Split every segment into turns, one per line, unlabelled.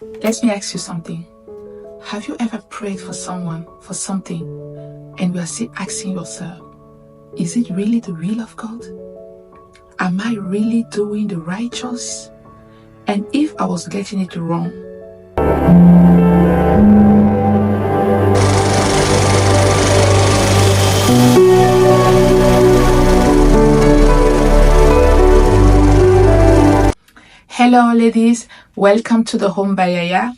Let me ask you something. Have you ever prayed for someone, for something, and you are still asking yourself, is it really the will of God? Am I really doing the right choice? And if I was getting it wrong, hello ladies, welcome to the Home by Yaya,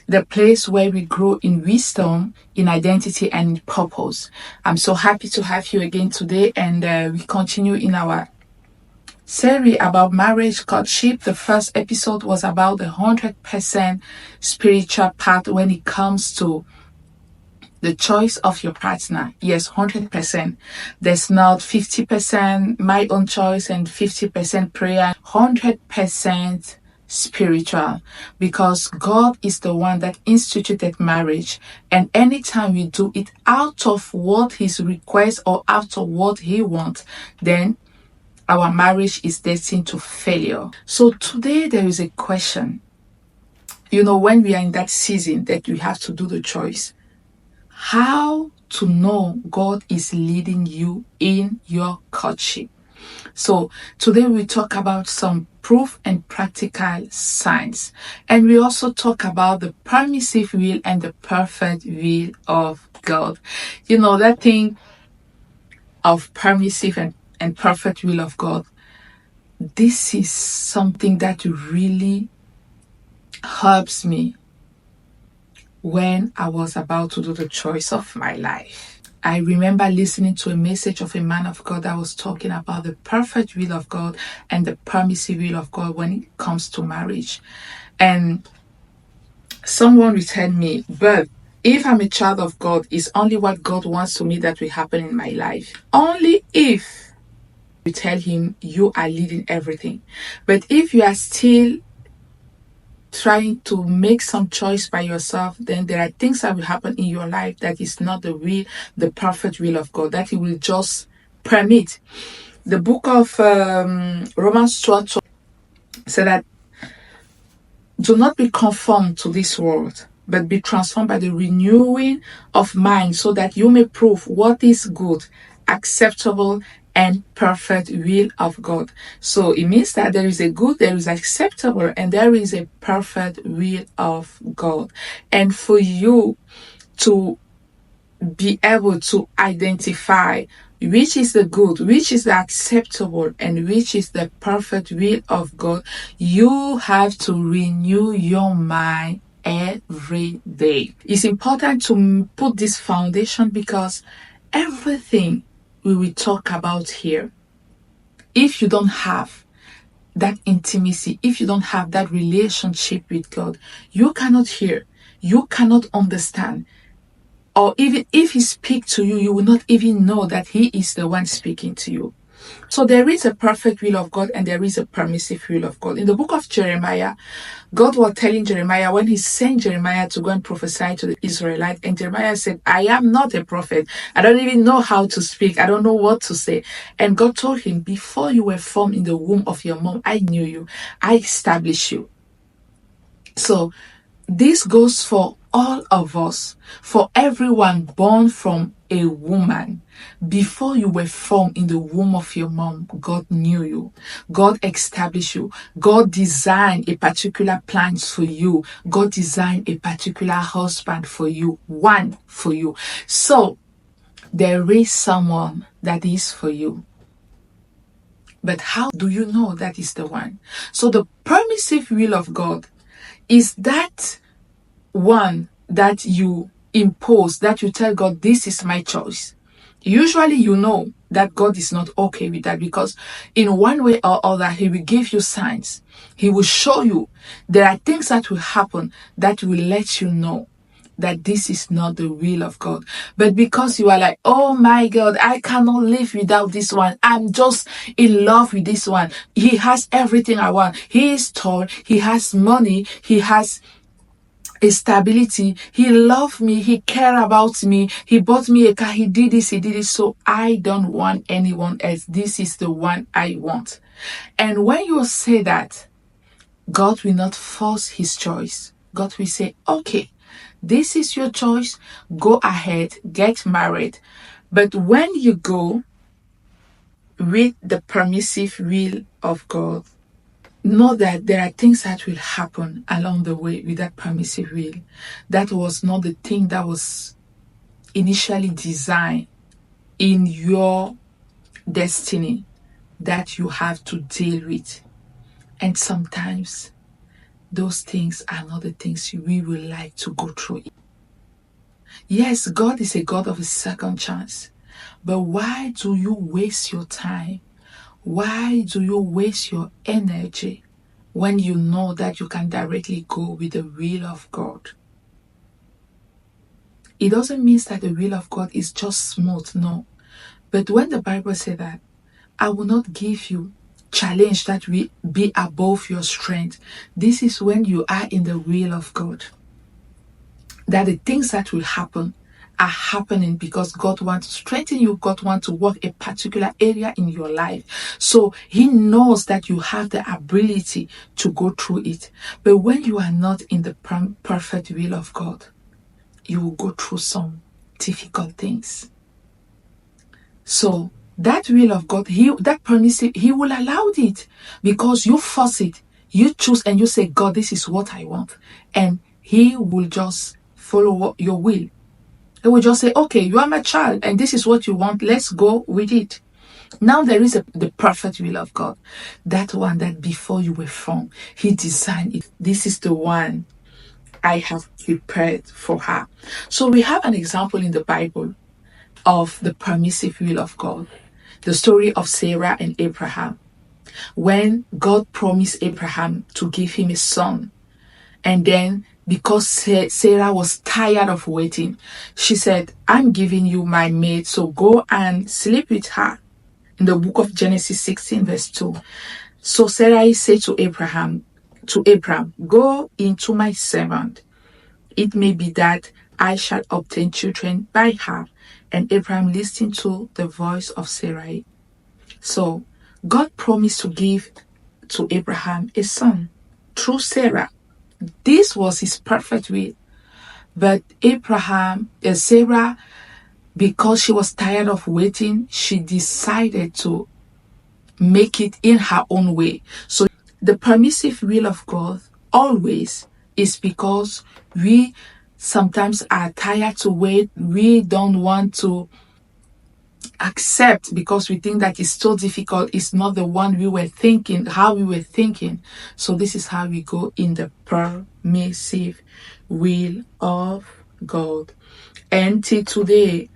the place where we grow in wisdom, in identity and in purpose. I'm so happy to have you again today, and we continue in our series about marriage courtship. The first episode was about the 100% spiritual part when it comes to the choice of your partner. Yes, 100%. There's not 50% my own choice and 50% prayer. 100% spiritual, because God is the one that instituted marriage, and anytime we do it out of what His request or out of what He wants, then our marriage is destined to failure. So today there is a question. When we are in that season that we have to do the choice, how to know God is leading you in your courtship. So today we talk about some proof and practical signs. And we also talk about the permissive will and the perfect will of God. That thing of permissive and perfect will of God. This is something that really helps me when I was about to do the choice of my life. I remember listening to a message of a man of God that was talking about the perfect will of God and the permissive will of God when it comes to marriage. And someone returned me, but if I'm a child of God, it's only what God wants to me that will happen in my life. Only if you tell Him you are leading everything. But if you are still trying to make some choice by yourself, then there are things that will happen in your life that is not the perfect will of God, that He will just permit. The book of Romans 12 said that do not be conformed to this world, but be transformed by the renewing of mind, so that you may prove what is good, acceptable, and perfect will of God. So it means that there is a good, there is acceptable, and there is a perfect will of God. And for you to be able to identify which is the good, which is the acceptable, and which is the perfect will of God, you have to renew your mind every day. It's important to put this foundation, because everything we will talk about here, if you don't have that intimacy, if you don't have that relationship with God, you cannot hear, you cannot understand, or even if He speaks to you, you will not even know that He is the one speaking to you. So there is a perfect will of God and there is a permissive will of God. In the book of Jeremiah, God was telling Jeremiah when He sent Jeremiah to go and prophesy to the Israelites, and Jeremiah said, I am not a prophet. I don't even know how to speak. I don't know what to say. And God told him, before you were formed in the womb of your mom, I knew you. I established you. So this goes for all of us, for everyone born from a woman. Before you were formed in the womb of your mom, God knew you. God established you. God designed a particular plan for you. God designed a particular husband for you, one for you. So there is someone that is for you. But how do you know that is the one? So the permissive will of God is that one that you impose, that you tell God, this is my choice. Usually you know that God is not okay with that, because in one way or other He will give you signs. He will show you there are things that will happen that will let you know that this is not the will of God. But because you are like, oh my God, I cannot live without this one. I'm just in love with this one. He has everything I want. He is tall. He has money. He has a stability. He loved me. He cared about me. He bought me a car. He did this. He did it. So I don't want anyone else. This is the one I want. And when you say that, God will not force His choice. God will say, okay, this is your choice. Go ahead, get married. But when you go with the permissive will of God, know that there are things that will happen along the way with that permissive will. That was not the thing that was initially designed in your destiny that you have to deal with. And sometimes those things are not the things we would like to go through. Yes, God is a God of a second chance. But why do you waste your time? Why do you waste your energy when you know that you can directly go with the will of God? It doesn't mean that the will of God is just smooth, no. But when the Bible says that, I will not give you challenge that will be above your strength, this is when you are in the will of God. That the things that will happen are happening because God wants to strengthen you. God wants to work a particular area in your life. So he knows that you have the ability to go through it. But when you are not in the perfect will of God, you will go through some difficult things. So that will of God, that permissive, he will allow it because you force it. You choose and you say, God, this is what I want. And he will just follow your will. He will just say, okay, you are my child and this is what you want. Let's go with it. Now there is the perfect will of God. That one that before you were formed, he designed it. This is the one I have prepared for her. So we have an example in the Bible of the permissive will of God. The story of Sarah and Abraham. When God promised Abraham to give him a son, and then because Sarah was tired of waiting, she said, I'm giving you my maid, so go and sleep with her. In the book of Genesis 16 verse 2. So Sarah said to Abraham, go into my servant. It may be that I shall obtain children by her. And Abraham listened to the voice of Sarai. So God promised to give to Abraham a son through Sarah. This was his perfect will. But Sarah, because she was tired of waiting, she decided to make it in her own way. So the permissive will of God always is because we sometimes are tired to wait. We don't want to accept because we think that it's so difficult. It's not the one we were thinking, how we were thinking. So this is how we go in the permissive will of God. And till today,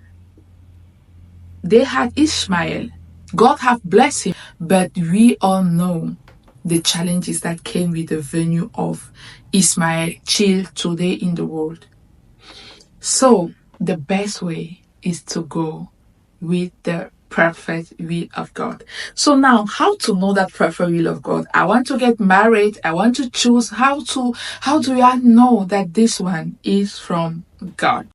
they had Ishmael. God have blessed him. But we all know the challenges that came with the venue of Ishmael till today in the world. So the best way is to go with the perfect will of God. So now, how to know that perfect will of God? I want to get married. I want to choose. How do I know that this one is from God?